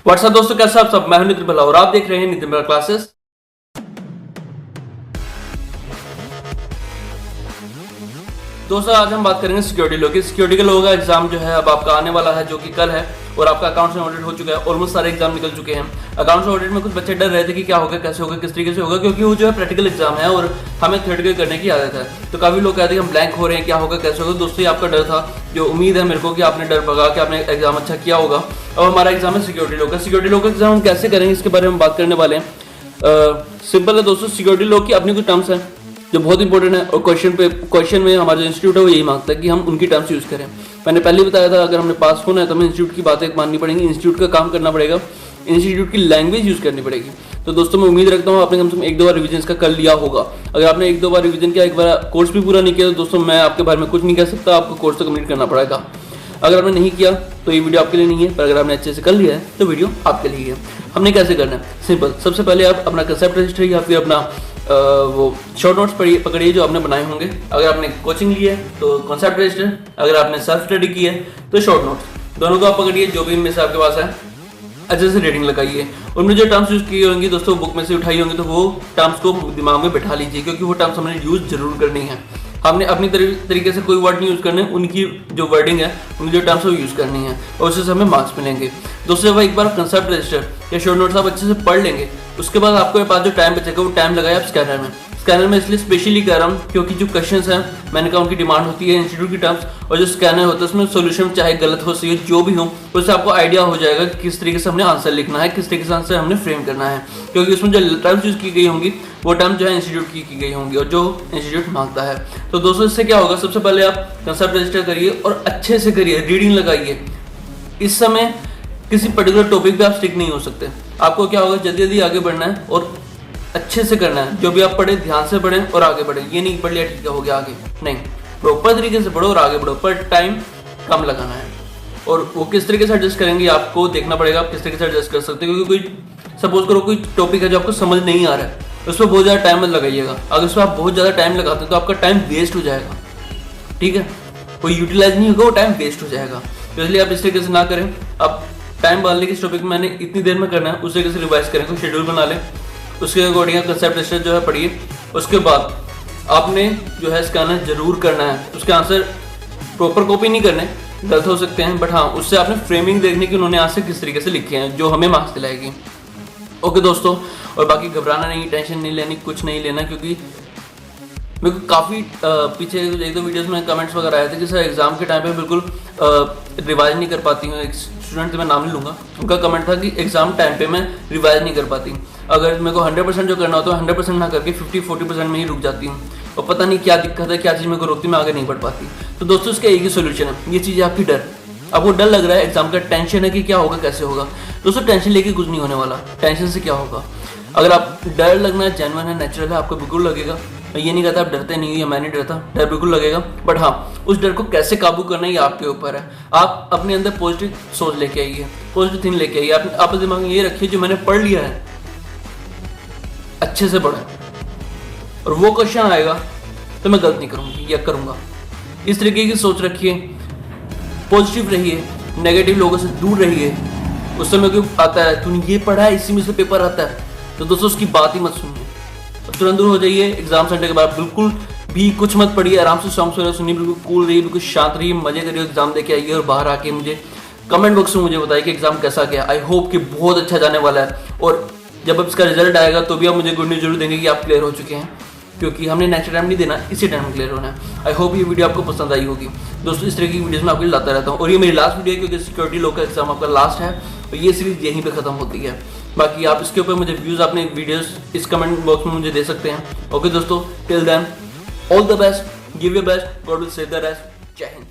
WhatsApp दोस्तों, कैसे आप सब। मैं हूं नितिन भला और आप देख रहे हैं नितिन भला क्लासेस। दोस्तों आज हम बात करेंगे सिक्योरिटी लॉ की। सिक्योरिटी के लॉ का एग्जाम जो है अब आपका आने वाला है, जो कि कल है, और आपका अकाउंट्स एंड ऑडिट हो चुका है। ऑलमोस्ट सारे एग्जाम निकल चुके हैं। अकाउंट्स एंड ऑडिट में कुछ बच्चे डर रहे थे कि क्या होगा, कैसे होगा, किस तरीके से होगा, क्योंकि वो जो है प्रैक्टिकल एग्जाम है और हमें थ्योरेटिकल करने की आदत है। तो काफी लोग कहते हैं कि हम ब्लैंक हो रहे हैं, क्या होगा, कैसे होगा। दोस्तों ये आपका डर था, जो उम्मीद है मेरे को कि आपने डर भगा के आपने एग्जाम अच्छा किया होगा। अब हमारा एग्जाम है सिक्योरिटी लॉ का। सिक्योरिटी लॉ का एग्जाम हम कैसे करेंगे, इसके बारे में बात करने वाले हैं। सिंपल है दोस्तों, सिक्योरिटी लॉ की अपनी कुछ टर्म्स हैं जो बहुत इंपॉर्टेंट है, और क्वेश्चन में हमारा जो इंस्टीट्यूट है वो यही मांगता है कि हम उनकी टर्म्स यूज करें। मैंने पहले बताया था, अगर हमने पास होना है तो हमें इंस्टीट्यूट की बातें माननी पड़ेंगी, इंस्टीट्यूट का काम करना पड़ेगा, इंस्टीट्यूट की लैंग्वेज यूज करनी पड़ेगी। तो दोस्तों मैं उम्मीद रखता हूँ आपने कम से कम एक दो बार रिवीजन का कर लिया होगा। अगर आपने एक दो बार रिवीजन किया, एक बार कोर्स भी पूरा नहीं किया, तो दोस्तों मैं आपके बारे में कुछ नहीं कह सकता, आपको कोर्स तो कंप्लीट करना पड़ेगा। अगर आपने नहीं किया तो ये वीडियो आपके लिए नहीं है, पर अगर आपने अच्छे से कर लिया है तो वीडियो आपके लिए है। हमने कैसे करना है, सिंपल। सबसे पहले आप अपना कंसेप्ट रजिस्टर या फिर अपना वो शॉर्ट नोट्स पकड़िए जो आपने बनाए होंगे। अगर आपने कोचिंग ली है तो कॉन्सेप्ट रजिस्टर, अगर आपने सेल्फ स्टडी की है तो शॉर्ट नोट्स, दोनों को आप पकड़िए, जो भी इनमें से आपके पास है। अच्छे से रीडिंग लगाइए। उनमें जो टर्म्स यूज की होंगी दोस्तों, बुक में से उठाई होंगी, तो वो टर्म्स को दिमाग में बैठा लीजिए, क्योंकि वो टर्म्स हमने यूज जरूर करनी है। हमने अपनी तरीके से कोई वर्ड नहीं यूज करने, उनकी जो वर्डिंग है, उनकी जो टर्म्स है वो यूज करनी है, और उससे हमें मार्क्स मिलेंगे। दोस्तों जब एक बार कंसेप्ट रजिस्टर या शॉर्ट नोट्स आप अच्छे से पढ़ लेंगे, उसके बाद आपके पास जो टाइम बचेगा वो टाइम लगाए आप स्कैनर में। स्कैनर में इसलिए स्पेशली कह रहा हूँ क्योंकि जो क्वेश्चंस हैं, मैंने कहा उनकी डिमांड होती है इंस्टीट्यूट की टर्म्स, और जो स्कैनर होता है उसमें सोल्यूशन चाहे गलत हो, सही हो, जो भी हो, उससे आपको आइडिया हो जाएगा कि किस तरीके से हमने आंसर लिखना है, किस तरीके से आंसर हमने फ्रेम करना है, क्योंकि उसमें जो टर्म्स यूज की गई होंगी वो टर्म जो है इंस्टीट्यूट की गई होंगी और जो इंस्टीट्यूट मांगता है। तो दोस्तों इससे क्या होगा, सबसे पहले आप कंसेप्ट रजिस्टर करिए और अच्छे से करिए, रीडिंग लगाइए। इस समय किसी पर्टिकुलर टॉपिक पे आप स्टिक नहीं हो सकते। आपको क्या होगा, जल्दी जल्दी आगे बढ़ना है और अच्छे से करना है। जो भी आप पढ़े ध्यान से पढ़ें और आगे बढ़ें। ये नहीं पढ़ लिया ठीक है हो गया आगे, नहीं, प्रॉपर तरीके से पढ़ो और आगे बढ़ो, पर टाइम कम लगाना है। और वो किस तरीके से एडजस्ट करेंगे आपको देखना पड़ेगा, आप किस तरीके से एडजस्ट कर सकते हो। क्योंकि कोई सपोज करो कोई टॉपिक है जो आपको समझ नहीं आ रहा है, उस पर बहुत ज़्यादा टाइम मत लगाइएगा। अगर उस पर आप बहुत ज़्यादा टाइम लगाते हैं तो आपका टाइम वेस्ट हो जाएगा, ठीक है, कोई यूटिलाइज नहीं होगा, वो टाइम वेस्ट हो जाएगा। तो इसलिए आप इस तरीके से ना करें। आप टाइम बांध लें कि इस टॉपिक में मैंने इतनी देर में करना है, उस तरीके से रिवाइज करें, कोई शेड्यूल बना लें, उसके अकॉर्डिंग कंसेप्ट रजिस्टर जो है पढ़िए। उसके बाद आपने जो है स्कैनर जरूर करना है। उसके आंसर प्रॉपर कॉपी नहीं करने, गलत हो सकते हैं, बट हाँ उससे आपने फ्रेमिंग देखने की उन्होंने आंसर किस तरीके से लिखे हैं, जो हमें मार्क्स दिलाएगी। ओके दोस्तों, और बाकी घबराना नहीं, टेंशन नहीं लेनी, कुछ नहीं लेना, क्योंकि मेरे को काफ़ी पीछे एक दो वीडियोस में कमेंट्स वगैरह आए थे कि सर एग्जाम के टाइम पे बिल्कुल रिवाइज नहीं कर पाती हूँ। एक स्टूडेंट मैं नाम नहीं लूँगा, उनका कमेंट था कि एग्जाम टाइम पे मैं रिवाइज नहीं कर पाती। अगर मेरे को 100% जो करना होता है 100% ना करके 50-40% में ही रुक जाती हूँ, और पता नहीं क्या दिक्कत है, क्या चीज़ मेरे को रोकती, मैं आगे नहीं बढ़ पाती। तो दोस्तों इसका एक ही सोल्यूशन है, ये चीज़ आपकी डर। आपको डर लग रहा है, एग्जाम का टेंशन है कि क्या होगा, कैसे होगा। दोस्तों टेंशन लेके कुछ नहीं होने वाला, टेंशन से क्या होगा। अगर आप डर लगना जेन्युइन है, नेचुरल है, आपको बिल्कुल लगेगा। मैं ये नहीं कहता आप डरते नहीं हो या मैं नहीं डरता, डर बिल्कुल लगेगा, बट हाँ उस डर को कैसे काबू करना है ये आपके ऊपर है। आप अपने अंदर पॉजिटिव सोच लेके आइए, पॉजिटिव थिंग लेके आइए। आप अपने दिमाग में ये रखिए जो मैंने पढ़ लिया है अच्छे से पढ़ें, और वो क्वेश्चन आएगा तो मैं गलत नहीं करूँगी या करूँगा। इस तरीके की सोच रखिए, पॉजिटिव रहिए, नेगेटिव लोगों से दूर रहिए। उस समय क्यों आता है तूने ये पढ़ा है, इसी में से पेपर आता है, तो दोस्तों उसकी बात ही मत सुनिए, तुरंत दूर हो जाइए। एग्जाम सेंटर के बाद बिल्कुल भी कुछ मत पढ़िए, आराम से सॉन्ग्स वगैरह सुनिए, बिल्कुल कूल रहिए, बिल्कुल शांत रहिए, मजे करिए, एग्जाम देके आइए, और बाहर आके मुझे कमेंट बॉक्स में मुझे बताइए कि एग्जाम कैसा गया। आई होप कि बहुत अच्छा जाने वाला है, और जब अब इसका रिजल्ट आएगा तो भी आप मुझे गुड न्यूज जरूर देंगे कि आप क्लियर हो चुके हैं, क्योंकि हमने नेक्स्ट टाइम नहीं देना, इसी टाइम क्लियर होना है। आई होप ये वीडियो आपको पसंद आई होगी। दोस्तों इस तरह की वीडियोस मैं आपके लिए लाता रहता हूँ, और ये मेरी लास्ट वीडियो है क्योंकि सिक्योरिटी लॉ का एग्जाम आपका लास्ट है, और ये सीरीज यहीं पे खत्म होती है। बाकी आप इसके ऊपर मुझे व्यूज अपने वीडियोस इस कमेंट बॉक्स में मुझे दे सकते हैं। ओके दोस्तों, till then all the best, give your best, God will save the rest. जय हिंद।